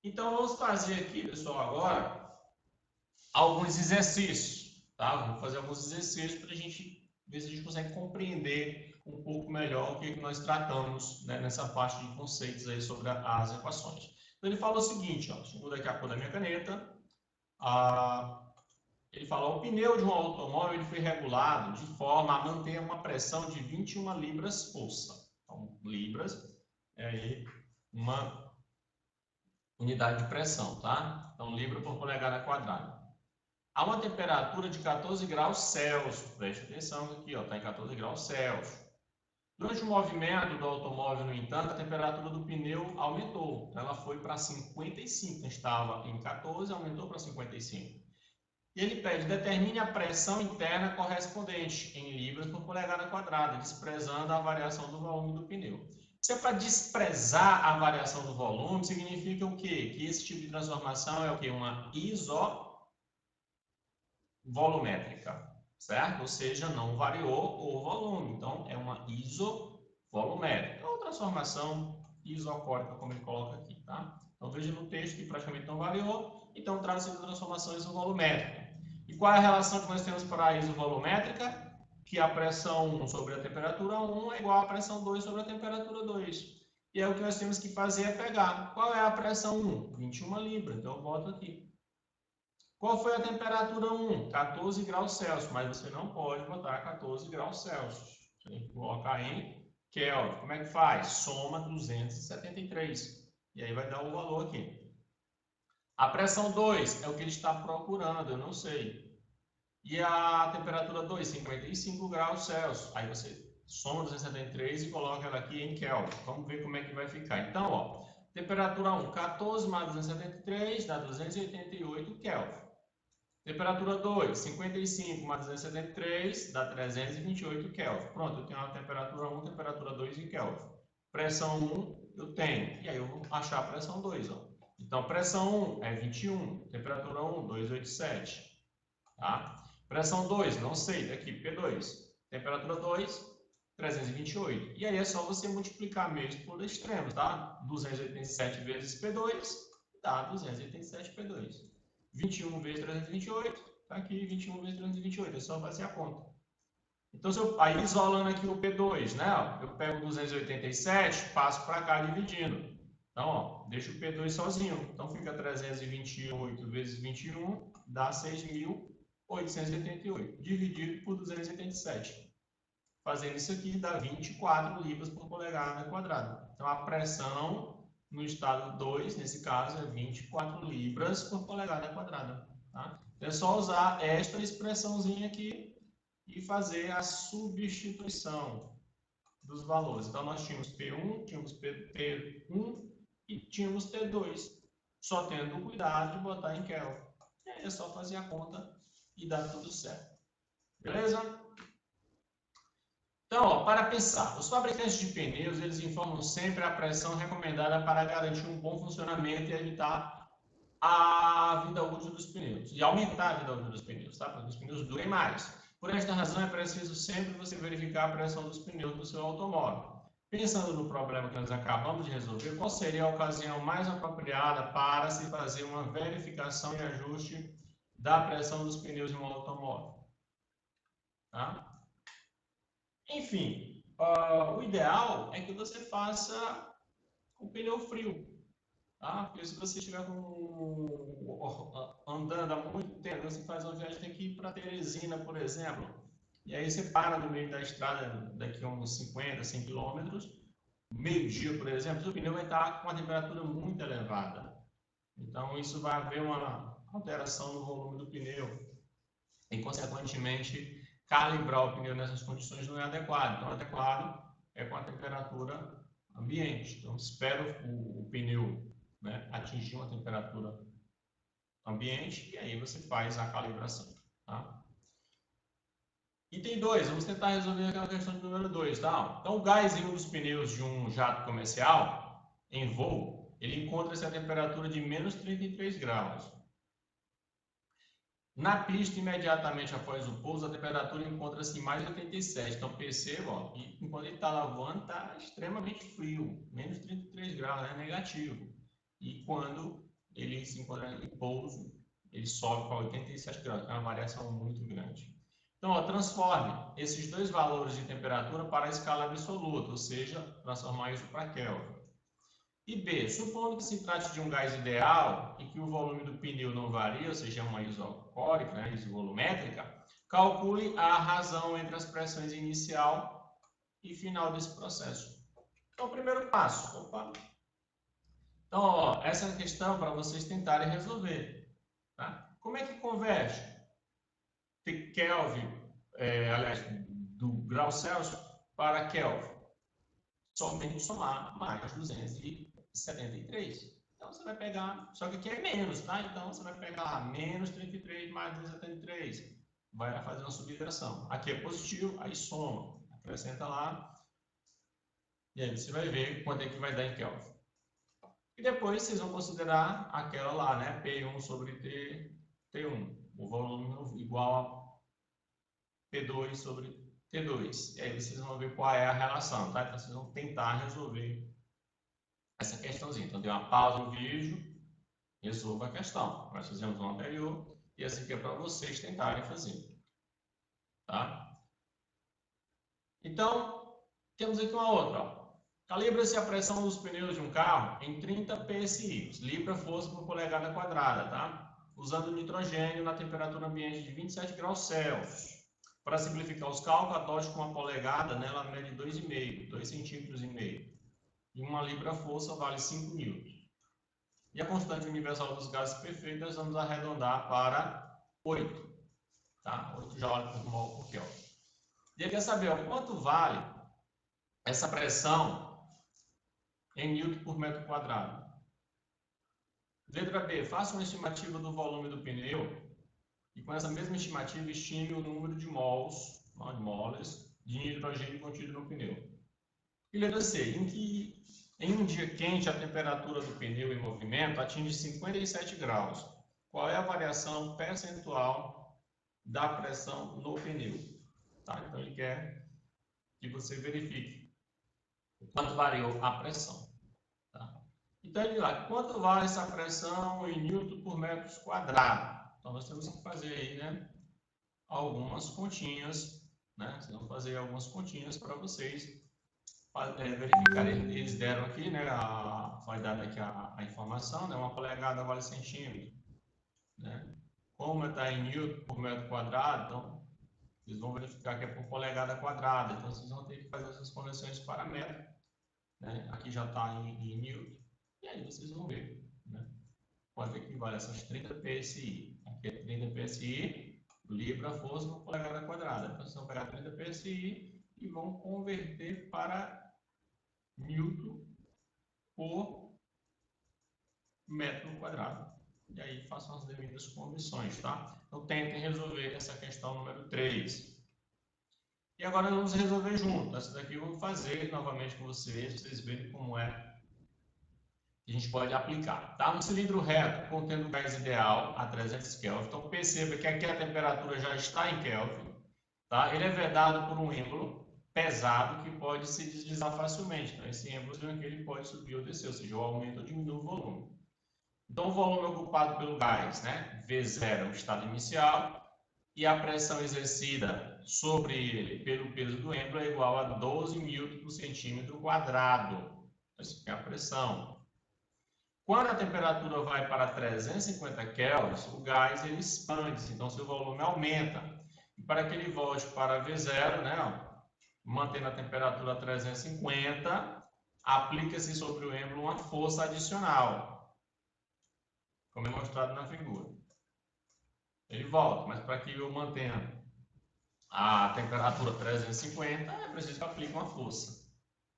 Então, vamos fazer aqui, pessoal, agora alguns exercícios, tá? Vamos fazer alguns exercícios para a gente ver se a gente consegue compreender um pouco melhor o que nós tratamos, né, nessa parte de conceitos aí sobre as equações. Então, ele fala o seguinte, ó, deixa eu mudar aqui a cor da minha caneta. Ele fala, o pneu de um automóvel ele foi regulado de forma a manter uma pressão de 21 libras força. Então, libras é aí uma unidade de pressão, tá? Então, libra por polegada quadrada. A uma temperatura de 14 graus Celsius. Preste atenção aqui, ó, está em 14 graus Celsius. Durante o movimento do automóvel, no entanto, a temperatura do pneu aumentou. Ela foi para 55. Estava em 14, aumentou para 55. E ele pede, determine a pressão interna correspondente em libras por polegada quadrada, desprezando a variação do volume do pneu. Se é para desprezar a variação do volume, significa o quê? Que esse tipo de transformação é o quê? Uma isovolumétrica, certo? Ou seja, não variou o volume. Então, é uma isovolumétrica. Ou transformação isocórica, como ele coloca aqui, tá? Então, veja no texto que praticamente não variou. Então, trata-se de transformação isovolumétrica. E qual é a relação que nós temos para a isovolumétrica? Que a pressão 1 sobre a temperatura 1 é igual à pressão 2 sobre a temperatura 2. E aí o que nós temos que fazer é pegar. Qual é a pressão 1? 21 libras. Então, eu boto aqui. Qual foi a temperatura 1? 14 graus Celsius, mas você não pode botar 14 graus Celsius. Você tem que colocar em Kelvin. Como é que faz? Soma 273. E aí vai dar o valor aqui. A pressão 2 é o que ele está procurando, eu não sei. E a temperatura 2, 55 graus Celsius. Aí você soma 273 e coloca ela aqui em Kelvin. Vamos ver como é que vai ficar. Então, ó, temperatura 1, 14 mais 273 dá 288 Kelvin. Temperatura 2, 55 mais 273 dá 328 Kelvin. Pronto, eu tenho a temperatura 1, temperatura 2 em Kelvin. Pressão 1 eu tenho. E aí eu vou achar a pressão 2. Ó. Então, pressão 1 é 21. Temperatura 1, 287. Tá? Pressão 2, não sei, daqui P2. Temperatura 2, 328. E aí é só você multiplicar meios por extremos, tá? 287 vezes P2 dá 287 P2. 21 vezes 328, tá aqui 21 vezes 328, é só fazer a conta. Então, aí isolando aqui o P2, né? Eu pego 287, passo para cá dividindo. Então, ó, deixo o P2 sozinho. Então, fica 328 vezes 21, dá 6.888, dividido por 287. Fazendo isso aqui, dá 24 libras por polegada quadrada. Então, a pressão no estado 2, nesse caso, é 24 libras por polegada quadrada. Tá? Então, é só usar esta expressãozinha aqui e fazer a substituição dos valores. Então, nós tínhamos P1, tínhamos P1 e tínhamos T2. Só tendo o cuidado de botar em Kelvin. E aí é só fazer a conta e dá tudo certo. Beleza? Então, ó, para pensar, os fabricantes de pneus, eles informam sempre a pressão recomendada para garantir um bom funcionamento e evitar a vida útil dos pneus. E aumentar a vida útil dos pneus, tá? Para que os pneus durem mais. Por esta razão, é preciso sempre você verificar a pressão dos pneus do seu automóvel. Pensando no problema que nós acabamos de resolver, qual seria a ocasião mais apropriada para se fazer uma verificação e ajuste da pressão dos pneus de um automóvel? Tá? Enfim, o ideal é que você faça o pneu frio. Tá? Porque se você estiver andando há muito tempo, você faz uma viagem aqui para Teresina, por exemplo, e aí você para no meio da estrada daqui a uns 50, 100 quilômetros, meio-dia, por exemplo, o pneu vai estar com uma temperatura muito elevada. Então, isso vai haver uma alteração no volume do pneu e, consequentemente, calibrar o pneu nessas condições não é adequado. Então, adequado é com a temperatura ambiente. Então, espera o pneu, né, atingir uma temperatura ambiente e aí você faz a calibração. Tá? Item 2, vamos tentar resolver aquela questão de número 2. Tá? Então, o gás em um dos pneus de um jato comercial em voo, ele encontra-se a temperatura de menos 33 graus. Na pista, imediatamente após o pouso, a temperatura encontra-se em mais 87. Então, perceba, ó, que enquanto ele está lavando, está extremamente frio, menos 33 graus, é negativo. E quando ele se encontra em pouso, ele sobe para 87 graus, que é uma variação muito grande. Então, ó, transforme esses dois valores de temperatura para a escala absoluta, ou seja, transformar isso para Kelvin. E B, supondo que se trate de um gás ideal e que o volume do pneu não varia, ou seja, é uma isocórica, né, isovolumétrica, calcule a razão entre as pressões inicial e final desse processo. Então, o primeiro passo. Então, ó, essa é a questão para vocês tentarem resolver. Tá? Como é que converte Kelvin, aliás, do grau Celsius para Kelvin? Somente somar mais 273. Então, você vai pegar, só que aqui é menos, tá? Então, você vai pegar menos 33 mais 273. Vai fazer uma subtração. Aqui é positivo, aí soma. Acrescenta lá. E aí você vai ver quanto é que vai dar em Kelvin. E depois vocês vão considerar aquela lá, né? P1 sobre T1. O volume igual a P2 sobre T2. E aí vocês vão ver qual é a relação, tá? Então vocês vão tentar resolver essa questãozinha. Então deu uma pausa no vídeo, resolva a questão. Nós fizemos no anterior e essa aqui é para vocês tentarem fazer. Tá? Então, temos aqui uma outra. Ó. Calibra-se a pressão dos pneus de um carro em 30 psi, libra força por polegada quadrada, tá? Usando nitrogênio na temperatura ambiente de 27 graus Celsius. Para simplificar os cálculos, adote com uma polegada, né, ela mede 2,5 centímetros e meio. E uma libra-força vale 5 newtons. E a constante universal dos gases perfeitos, vamos arredondar para 8. Tá? 8 joules por mol por Kelvin. E ele quer saber ó, quanto vale essa pressão em newton por metro quadrado. Letra B. Faça uma estimativa do volume do pneu e com essa mesma estimativa estime o número de moles de nitrogênio contido no pneu. E letra C. Em um dia quente a temperatura do pneu em movimento atinge 57 graus. Qual é a variação percentual da pressão no pneu? Tá? Então ele quer que você verifique o quanto variou a pressão. Tá? Então, ele lá, quanto vale essa pressão em newton por metros quadrados? Então, nós temos que fazer aí, né, algumas continhas, né? Vocês vão fazer algumas continhas para vocês verificarem. Eles deram aqui, né, vai dar aqui a informação, né, uma polegada vale centímetro, né? Como está em newton por metro quadrado, então, vocês vão verificar que é por polegada quadrada. Então, vocês vão ter que fazer essas conversões para metro, né? Aqui já está em newton. E aí vocês vão ver, né? Quanto equivale a essas 30 PSI. Aqui é 30 PSI, libra força por polegada quadrada. Então, vocês vão pegar 30 PSI e vão converter para newton por metro quadrado. E aí façam as devidas conversões, tá? Então, tentem resolver essa questão número 3. E agora vamos resolver junto. Essa daqui eu vou fazer novamente com vocês verem como é que a gente pode aplicar. Tá? Um cilindro reto contendo gás ideal a 300 Kelvin. Então perceba que aqui a temperatura já está em Kelvin. Tá? Ele é vedado por um êmbolo pesado que pode se deslizar facilmente. Então esse êmbolo aqui ele pode subir ou descer, ou seja, eu aumento ou diminuo o volume. Então o volume ocupado pelo gás, né? V0 é o estado inicial e a pressão exercida sobre ele pelo peso do êmbolo é igual a 12 newton por centímetro quadrado. Essa é a pressão. Quando a temperatura vai para 350 kelvins, o gás ele expande, então seu volume aumenta. E para que ele volte para V0, né, ó, mantendo a temperatura a 350, aplica-se sobre o êmbolo uma força adicional, como é mostrado na figura. Ele volta, mas para que eu mantenha a temperatura 350, é preciso que eu aplique uma força.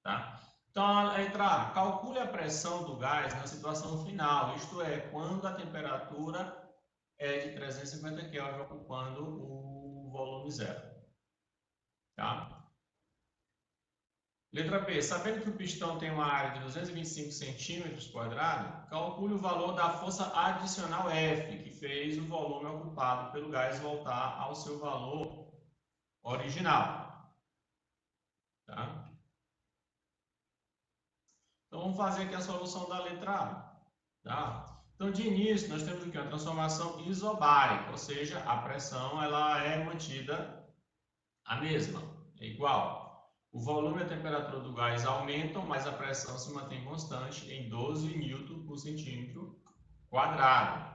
Tá? Então, a letra A, calcule a pressão do gás na situação final, isto é, quando a temperatura é de 350 Kelvin, ocupando o volume zero. Tá? Letra B, sabendo que o pistão tem uma área de 225 centímetros quadrados, calcule o valor da força adicional F, que fez o volume ocupado pelo gás voltar ao seu valor original. Tá? Então, vamos fazer aqui a solução da letra A. Tá? Então, de início, nós temos aqui uma transformação isobárica, ou seja, a pressão ela é mantida a mesma, é igual. O volume e a temperatura do gás aumentam, mas a pressão se mantém constante em 12 Newton por centímetro quadrado.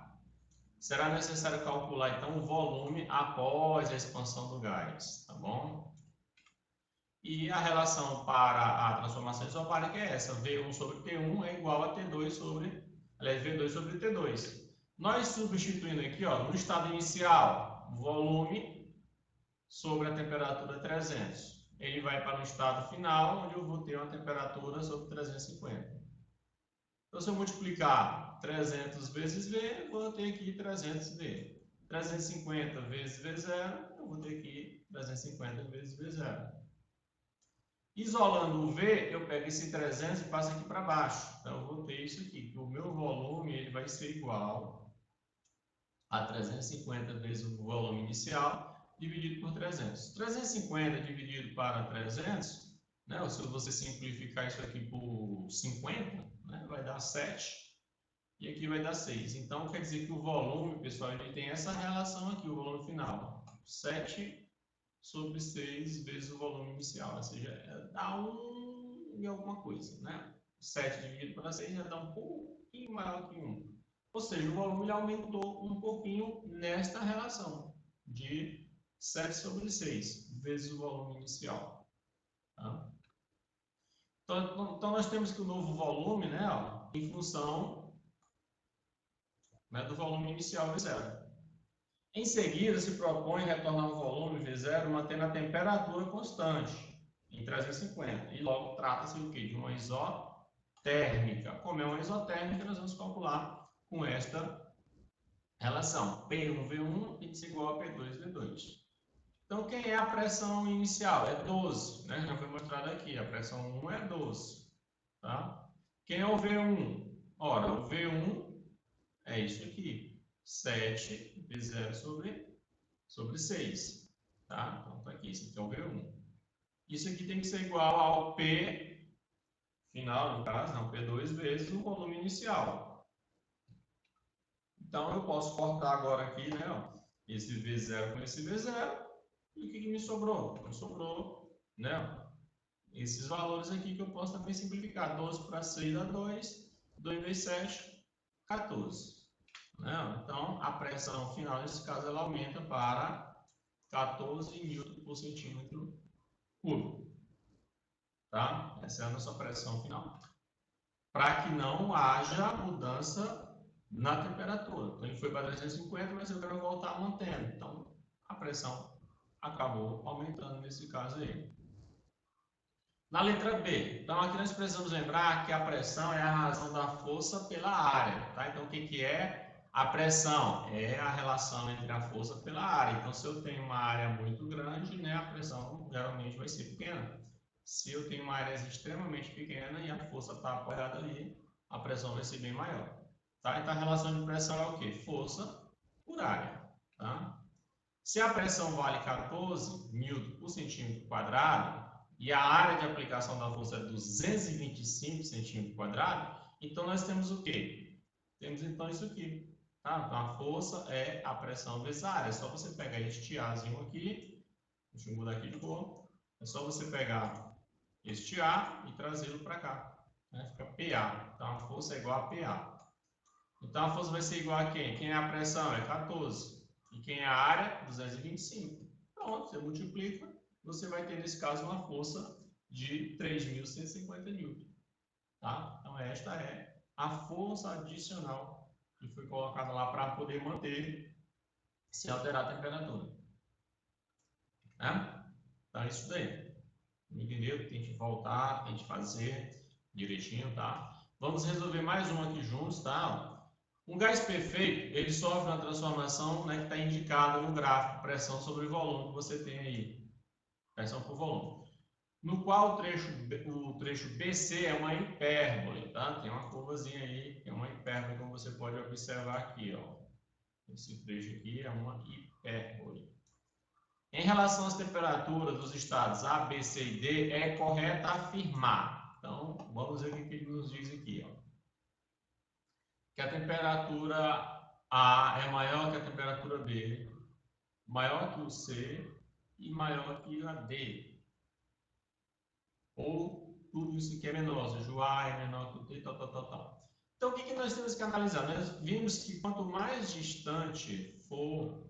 Será necessário calcular, então, o volume após a expansão do gás, tá bom? E a relação para a transformação isobárica é essa, V1 sobre T1 é igual a T2 sobre, aliás, V2 sobre T2. Nós substituindo aqui, ó, no estado inicial, volume sobre a temperatura 300. Ele vai para o estado final, onde eu vou ter uma temperatura sobre 350. Então, se eu multiplicar 300 vezes V, eu vou ter aqui 300V. 350 vezes V0, eu vou ter aqui 350 vezes V0. Isolando o V, eu pego esse 300 e passo aqui para baixo. Então, eu vou ter isso aqui, que o meu volume ele vai ser igual a 350 vezes o volume inicial, dividido por 300. 350 dividido para 300, né, ou se você simplificar isso aqui por 50, né, vai dar 7, e aqui vai dar 6. Então, quer dizer que o volume, pessoal, ele tem essa relação aqui, o volume final. 7 sobre 6 vezes o volume inicial, ou seja, dá 1 e alguma coisa, né? 7 dividido por 6 já dá um pouquinho maior que 1. Ou seja, o volume ele aumentou um pouquinho nesta relação de 7 sobre 6 vezes o volume inicial. Tá? Então, nós temos que o novo volume, né, ó, em função, né, do volume inicial V0. Em seguida, se propõe retornar o volume V0 mantendo a temperatura constante, em 350. E logo trata-se do quê? De uma isotérmica. Como é uma isotérmica, nós vamos calcular com esta relação. P1V1 é igual a P2V2. Então, quem é a pressão inicial? É 12, né? Já foi mostrado aqui. A pressão 1 é 12. Tá? Quem é o V1? Ora, o V1 é isso aqui. 7 V0 sobre 6. Tá? Então, tá aqui. Isso aqui é o V1. Isso aqui tem que ser igual ao P final, no caso, não, P2 vezes o volume inicial. Então, eu posso cortar agora aqui, né, ó, esse V0 com esse V0. E o que me sobrou? Me sobrou, né, esses valores aqui que eu posso também simplificar. 12 para 6 dá 2. 2 vezes 7, 14. Né? Então, a pressão final, nesse caso, ela aumenta para 14 Newton por centímetro cúbico. Tá? Essa é a nossa pressão final. Para que não haja mudança na temperatura. Então, ele foi para 350, mas eu quero voltar mantendo. Então, a pressão acabou aumentando nesse caso aí. Na letra B, então aqui nós precisamos lembrar que a pressão é a razão da força pela área, tá? Então, o que é a pressão? É a relação entre a força pela área. Então, se eu tenho uma área muito grande, né, a pressão geralmente vai ser pequena. Se eu tenho uma área extremamente pequena e a força está apoiada ali, a pressão vai ser bem maior. Tá? Então, a relação de pressão é o quê? Força por área. Tá? Se a pressão vale 14 Newton por centímetro quadrado e a área de aplicação da força é 225 centímetros quadrados, então nós temos o quê? Temos então isso aqui. Tá? Então a força é a pressão vezes a área. É só você pegar este Azinho aqui, deixa eu mudar aqui de cor, é só você pegar este A e trazê-lo para cá. Né? Fica PA. Então a força é igual a PA. Então a força vai ser igual a quem? Quem é a pressão? É 14. E quem é a área? 225. Pronto, você multiplica, você vai ter, nesse caso, uma força de 3.150 Newton. Tá? Então, esta é a força adicional que foi colocada lá para poder manter, se alterar a temperatura. Né? Então, é isso daí. Entendeu? Tem que voltar, tem que fazer direitinho, tá? Vamos resolver mais um aqui juntos, tá? Um gás perfeito, ele sofre uma transformação, né, que está indicada no gráfico, pressão sobre volume que você tem aí, pressão por volume, no qual o trecho BC é uma hipérbole, tá? Tem uma curvazinha aí, é uma hipérbole, como você pode observar aqui, ó. Esse trecho aqui é uma hipérbole. Em relação às temperaturas dos estados A, B, C e D, é correto afirmar. Então, vamos ver o que ele nos diz aqui, ó. que a temperatura A é maior que a temperatura B, maior que o C e maior que a D. Ou tudo isso aqui é menor, ou seja, o A é menor que o D, tal. Então, o que nós temos que analisar? Nós vimos que quanto mais distante for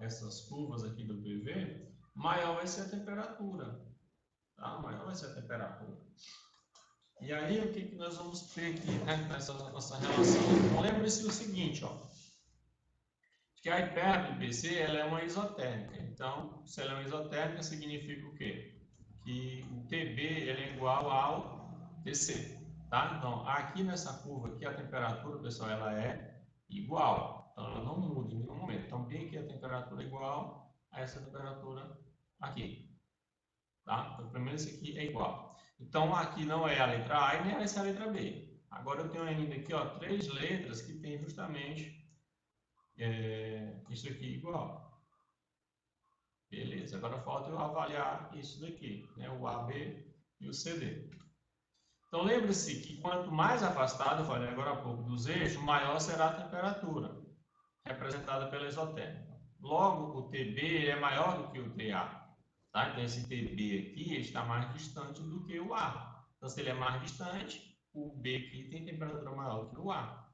essas curvas aqui do PV, maior vai ser a temperatura. Tá? Maior vai ser a temperatura. E aí, o que nós vamos ter aqui, né, nessa nossa relação? Então, lembre-se o seguinte, ó, que a hipérbole BC ela é uma isotérmica. Então, se ela é uma isotérmica, significa o quê? Que o TB ele é igual ao TC. Tá? Então, aqui nessa curva, aqui, a temperatura, pessoal, ela é igual. Então, ela não muda em nenhum momento. Então, bem aqui a temperatura é igual a essa temperatura aqui. Tá? Então, primeiro esse aqui é igual. Então, aqui não é a letra A e nem vai ser a letra B. Agora, eu tenho ainda aqui, ó, 3 letras que tem justamente isso aqui igual. Beleza. Agora, falta eu avaliar isso daqui, né? O AB e o CD. Então, lembre-se que quanto mais afastado, eu falei agora há pouco, dos eixos, maior será a temperatura, representada pela isotérmica. Logo, o TB é maior do que o TA. Tá? Então, esse TB aqui está mais distante do que o A. Então, se ele é mais distante, o B aqui tem temperatura maior do que o A.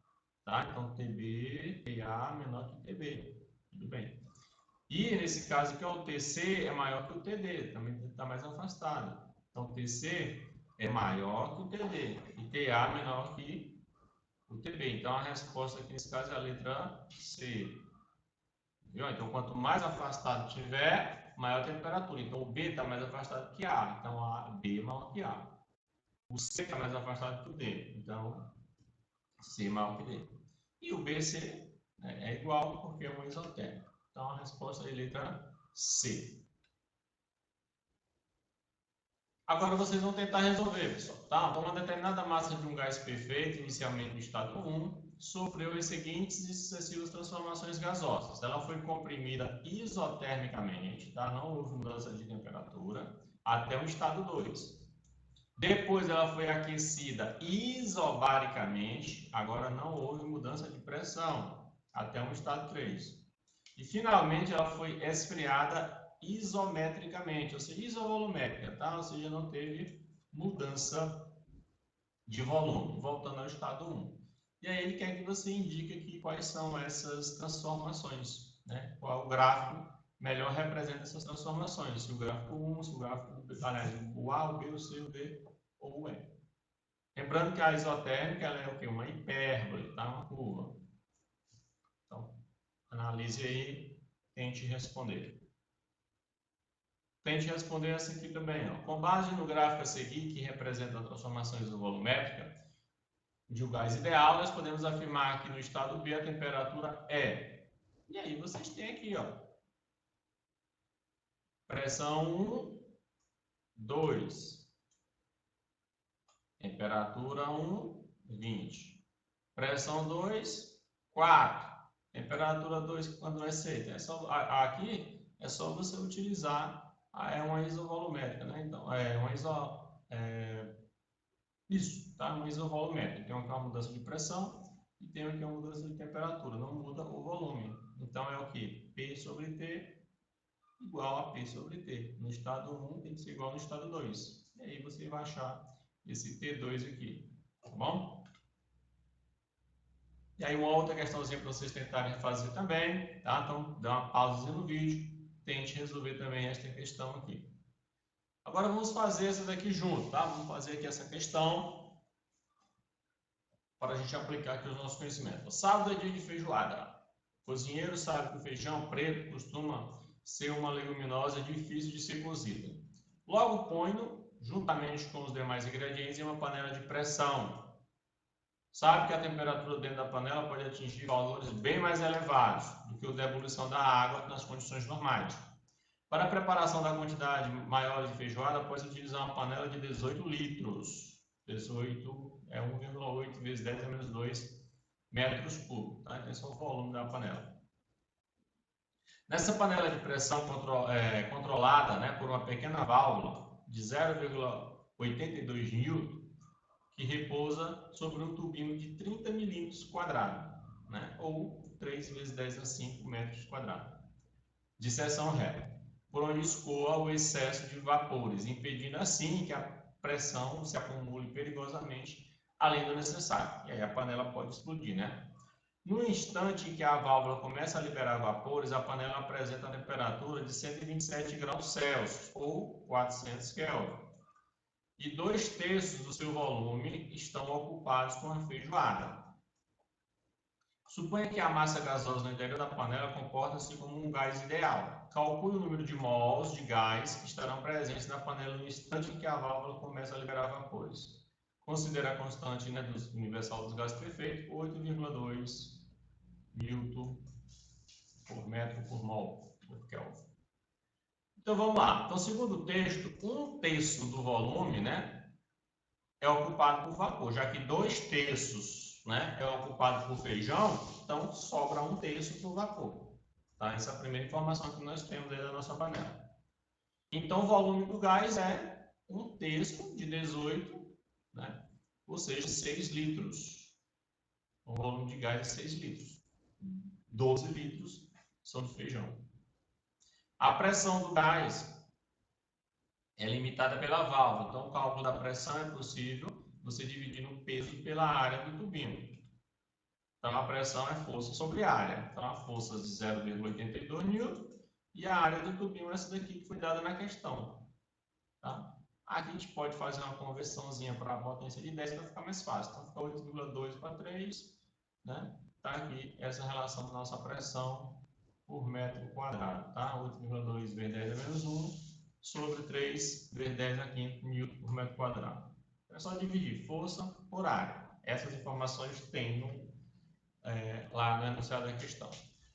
Tá? Então, TB, TA menor que TB. Tudo bem. E, nesse caso aqui, o TC é maior que o TD, também está mais afastado. Então, o TC é maior que o TD e TA menor que o TB. Então, a resposta aqui nesse caso é a letra C. Viu? Então, quanto mais afastado tiver, maior a temperatura. Então, o B está mais afastado que A. Então, a B é maior que A. O C está mais afastado que o D. Então, C é maior que D. E o BC é igual porque é um isotérmico. Então, a resposta é a letra C. Agora vocês vão tentar resolver, pessoal. Tá? Então, uma determinada massa de um gás perfeito, inicialmente no estado 1, sofreu as seguintes e sucessivas transformações gasosas. Ela foi comprimida isotermicamente, tá? Não houve mudança de temperatura, até o estado 2. Depois ela foi aquecida isobaricamente, agora não houve mudança de pressão, até o estado 3. E finalmente ela foi esfriada isometricamente, ou seja, isovolumétrica, tá? Ou seja, não teve mudança de volume, voltando ao estado 1. E aí ele quer que você indique aqui quais são essas transformações, né? Qual o gráfico melhor representa essas transformações, se o gráfico 1, se o gráfico, aliás, o A, o B, o C, o D ou o E. Lembrando que a isotérmica ela é o quê? Uma hipérbole, tá? Uma curva. Então, analise aí. Tente responder. Tente responder essa aqui também. Ó. Com base no gráfico a seguir, que representa a transformação isovolumétrica de um gás ideal, nós podemos afirmar que no estado B a temperatura é. E aí vocês têm aqui, ó. Pressão 1, 2. Temperatura 1, 20. Pressão 2, 4. Temperatura 2, quando é seca. Aqui é só você utilizar uma isovolumétrica, né? Então, isso, tá? Uma isovolumétrica. Tem uma mudança de pressão e tem aqui uma mudança de temperatura. Não muda o volume. Então, é o que? P sobre T igual a P sobre T. No estado 1 tem que ser igual no estado 2. E aí você vai achar esse T2 aqui. Tá bom? E aí uma outra questãozinha para vocês tentarem fazer também, tá? Então, dá uma pausa no vídeo, tente resolver também esta questão aqui. Agora vamos fazer essa daqui junto, tá? Vamos fazer aqui essa questão para a gente aplicar aqui os nossos conhecimentos. Sábado é dia de feijoada. O cozinheiro sabe que o feijão preto costuma ser uma leguminosa difícil de ser cozida. Logo põe-no, juntamente com os demais ingredientes, em uma panela de pressão. Sabe que a temperatura dentro da panela pode atingir valores bem mais elevados do que o da ebulição da água nas condições normais. Para a preparação da quantidade maior de feijoada, pode utilizar uma panela de 18 litros. 18 é 1,8 vezes 10 a menos 2 metros cúbicos. Tá? Então, esse é o volume da panela. Nessa panela de pressão controlada, né, por uma pequena válvula de 0,82 N, que repousa sobre um tubinho de 30 milímetros quadrados, né? Ou 3 vezes 10 a 5 metros quadrados, de seção reta, por onde escoa o excesso de vapores, impedindo assim que a pressão se acumule perigosamente além do necessário. E aí a panela pode explodir, né? No instante em que a válvula começa a liberar vapores, a panela apresenta a temperatura de 127 graus Celsius, ou 400 Kelvin. E 2/3 do seu volume estão ocupados com a feijoada. Suponha que a massa gasosa no interior da panela comporta-se como um gás ideal. Calcule o número de mols de gás que estarão presentes na panela no instante em que a válvula começa a liberar vapores. Considere a constante, né, universal dos gases perfeito, 8,2 Newton por metro por mol por Kelvin. Então vamos lá. Então, segundo o texto, 1/3 do volume, né, é ocupado por vapor, já que 2/3, né, é ocupado por feijão, então sobra 1/3 por vapor. Tá? Essa é a primeira informação que nós temos aí da nossa panela. Então o volume do gás é 1/3 de 18, né, ou seja, 6 litros. O volume de gás é 6 litros. 12 litros são de feijão. A pressão do gás é limitada pela válvula, então o cálculo da pressão é possível você dividindo o peso pela área do tubinho. Então a pressão é força sobre área. Então a força de 0,82 Newton e a área do tubinho é essa daqui que foi dada na questão. Tá? Aqui a gente pode fazer uma conversãozinha para a potência de 10 para ficar mais fácil. Então fica 8,2 para 3, né? Tá aqui essa relação da nossa pressão por metro quadrado, tá? 8,2 vezes 10 a menos 1 sobre 3 vezes 10 a 5 Newton por metro quadrado. É só dividir força por área. Essas informações tem lá no enunciado da questão.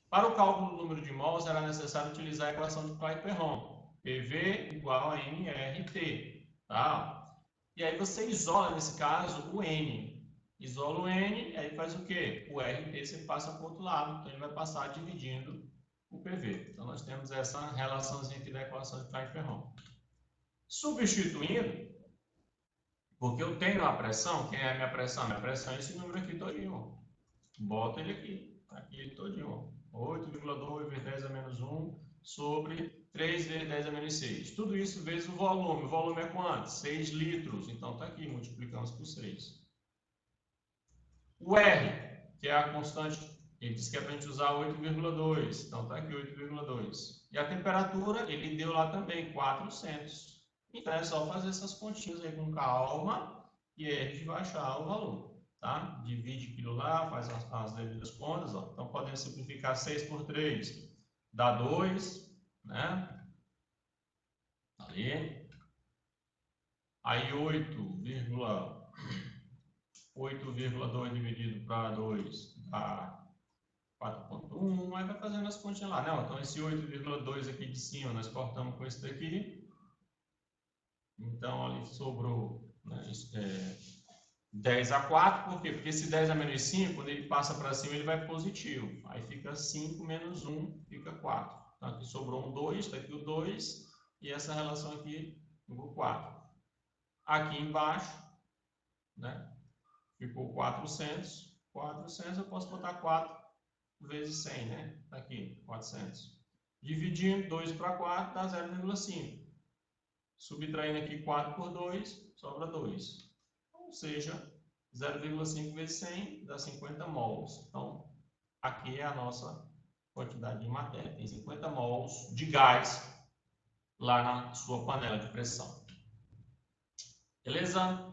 Para o cálculo do número de mols, era necessário utilizar a equação de Clapeyron. PV igual a MRT. Tá? E aí você isola, nesse caso, o N. Isola o N, aí faz o quê? O RT você passa para o outro lado, então ele vai passar dividindo o PV. Então nós temos essa relaçãozinha aqui da equação de Clapeyron. Substituindo, porque eu tenho a pressão, quem é a minha pressão? Minha pressão é esse número aqui todinho. Bota ele aqui, aqui ele todinho. 8,2 vezes 10 a menos 1 sobre 3 vezes 10 a menos 6. Tudo isso vezes o volume. O volume é quanto? 6 litros. Então está aqui, multiplicamos por 6. O R, que é a constante, ele disse que é para a gente usar 8,2. Então está aqui 8,2. E a temperatura, ele deu lá também 400. Então é só fazer essas continhas aí com calma e aí a gente vai achar o valor. Tá? Divide aquilo lá, faz as devidas contas. Ó. Então podemos simplificar 6 por 3, dá 2, né? Ali. Aí 8,2 dividido para 2 dá 4,1. Aí vai fazendo as continhas lá, né? Então esse 8,2 aqui de cima nós cortamos com esse daqui. Então ali sobrou, né, 10 a 4, por quê? Porque esse 10 a menos 5, quando ele passa para cima, ele vai positivo. Aí fica 5 menos 1, fica 4. Então aqui sobrou um 2, está aqui o 2, e essa relação aqui ficou 4. Aqui embaixo, né, ficou 400. 400 eu posso botar 4 vezes 100, né? Está aqui, 400. Dividindo 2 para 4 dá 0,5. Subtraindo aqui 4 por 2, sobra 2. Ou seja, 0,5 vezes 100 dá 50 mols. Então, aqui é a nossa quantidade de matéria. Tem 50 mols de gás lá na sua panela de pressão. Beleza?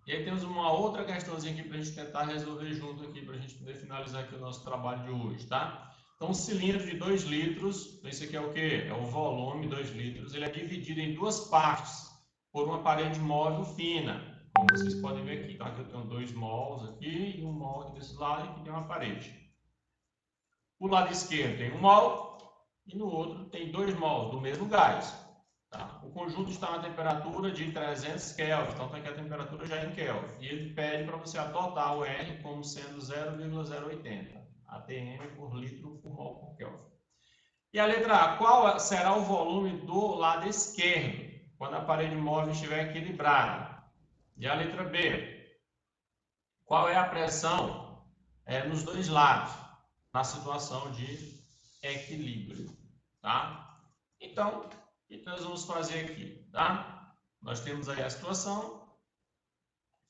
E aí temos uma outra questãozinha aqui para a gente tentar resolver junto aqui, para a gente poder finalizar aqui o nosso trabalho de hoje, tá? Então, um cilindro de 2 litros, esse aqui é o quê? É o volume, 2 litros. Ele é dividido em duas partes por uma parede móvel fina. Como vocês podem ver aqui. Então, aqui eu tenho 2 mols aqui e um mol aqui desse lado e aqui tem uma parede. O lado esquerdo tem 1 mol e no outro tem 2 mols do mesmo gás. Tá? O conjunto está na temperatura de 300 Kelvin. Então, está aqui a temperatura já em Kelvin. E ele pede para você adotar o R como sendo 0,080. ATM por litro por mol por Kelvin. E a letra A, qual será o volume do lado esquerdo, quando a parede móvel estiver equilibrada? E a letra B, qual é a pressão nos dois lados, na situação de equilíbrio, tá? Então, o que nós vamos fazer aqui, tá? Nós temos aí a situação,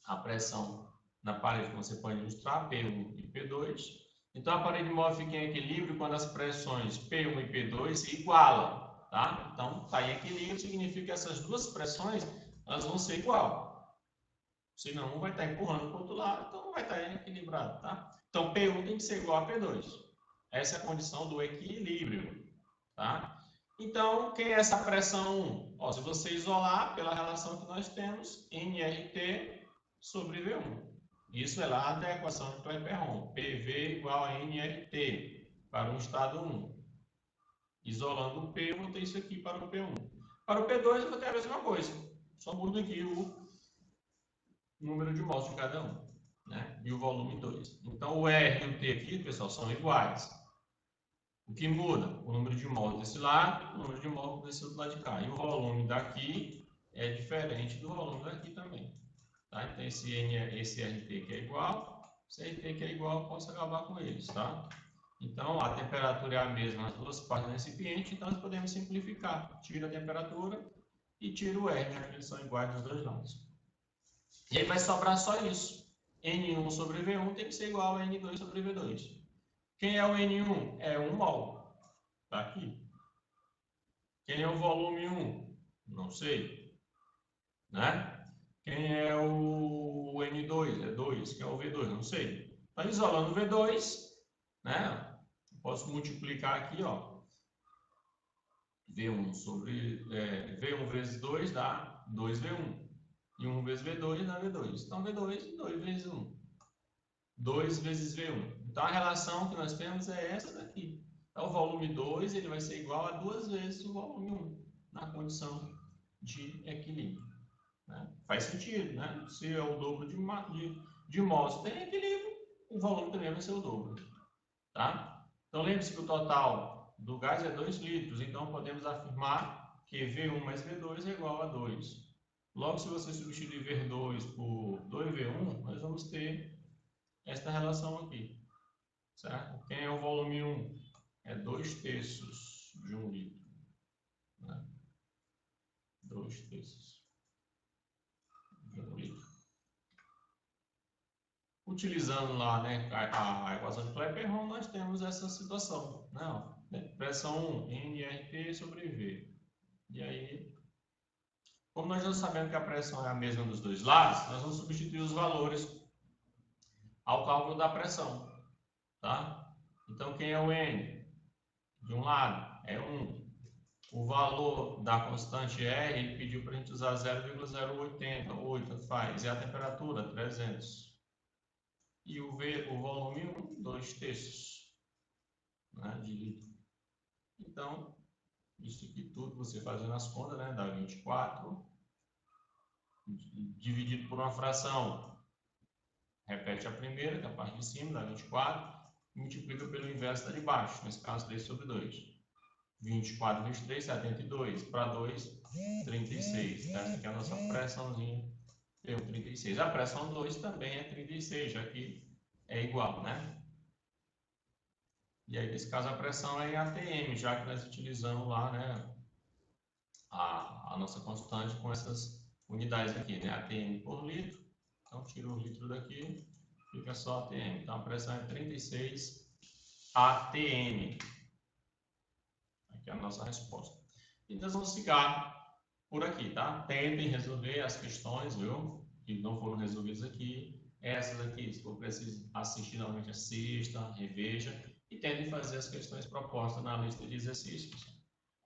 a pressão na parede, como você pode ilustrar, P1 e P2. Então, a parede móvel fica em equilíbrio quando as pressões P1 e P2 se igualam, tá? Então, está em equilíbrio significa que essas duas pressões elas vão ser igual. Senão, um vai estar empurrando para o outro lado, então não vai estar equilibrado, tá? Então, P1 tem que ser igual a P2. Essa é a condição do equilíbrio, tá? Então, quem é essa pressão 1? Se você isolar pela relação que nós temos, nRT sobre V1. Isso é lá da equação de Clapeyron. PV igual a nRT para um estado 1. Isolando o P, eu vou ter isso aqui para o P1. Para o P2, eu vou ter a mesma coisa. Só mudo aqui o número de mols de cada um, né? E o volume 2. Então, o R e o T aqui, pessoal, são iguais. O que muda? O número de mols desse lado, o número de mols desse outro lado de cá. E o volume daqui é diferente do volume daqui também. Tá? Então, esse RT que é igual, esse RT que é igual, eu posso acabar com eles, tá? Então, a temperatura é a mesma nas duas partes do recipiente, então nós podemos simplificar. Tira a temperatura e tira o R, já que eles são iguais dos dois lados. E aí vai sobrar só isso. N1 sobre V1 tem que ser igual a N2 sobre V2. Quem é o N1? É 1 mol. Está aqui. Quem é o volume 1? Não sei. Né? Quem é o N2? É 2. Quem é o V2? Não sei. Então, isolando o V2, né? Posso multiplicar aqui, ó. V1 sobre V1 vezes 2 dá 2V1. E 1 vezes V2 dá V2. Então, V2, 2 vezes 1. 2 vezes V1. Então, a relação que nós temos é essa daqui. Então, o volume 2 ele vai ser igual a 2 vezes o volume 1, na condição de equilíbrio. Né? Faz sentido, né? Se é o dobro de mols tem equilíbrio, o volume também vai ser o dobro. Tá? Então, lembre-se que o total do gás é 2 litros. Então, podemos afirmar que V1 mais V2 é igual a 2. Logo, se você substituir V2 por 2V1, nós vamos ter esta relação aqui, certo? Quem é o volume 1? É 2/3 de 1 litro. Né? 2/3 de 1 litro. Utilizando lá, né, a equação de Clapeyron, nós temos essa situação. Não, pressão 1, nRT sobre V. E aí, como nós já sabemos que a pressão é a mesma dos dois lados, nós vamos substituir os valores ao cálculo da pressão. Tá? Então, quem é o N? De um lado, é 1. O valor da constante R, ele pediu para a gente usar 0,080, 8 faz. E a temperatura, 300. E o volume 1, 2/3, né, de litro. Então, isso aqui tudo, você fazendo as contas, né, dá 24, dividido por uma fração. Repete a primeira, que é a parte de cima, dá 24, multiplica pelo inverso da de baixo, nesse caso 3 sobre 2. 24 vezes 3, 72. Para 2, 36. Essa aqui é a nossa pressãozinha. Deu 36. A pressão 2 também é 36, já que é igual, né? E aí, nesse caso, a pressão é em ATM, já que nós utilizamos lá, né, a nossa constante com essas unidades aqui, né? ATM por litro. Então, tira o litro daqui, fica só ATM. Então, a pressão é 36 ATM. Aqui é a nossa resposta. E nós vamos ficar por aqui, tá? Tentem resolver as questões, viu? Que não foram resolvidas aqui. Essas aqui, se for preciso assistir novamente a sexta, reveja. E tentem fazer as questões propostas na lista de exercícios.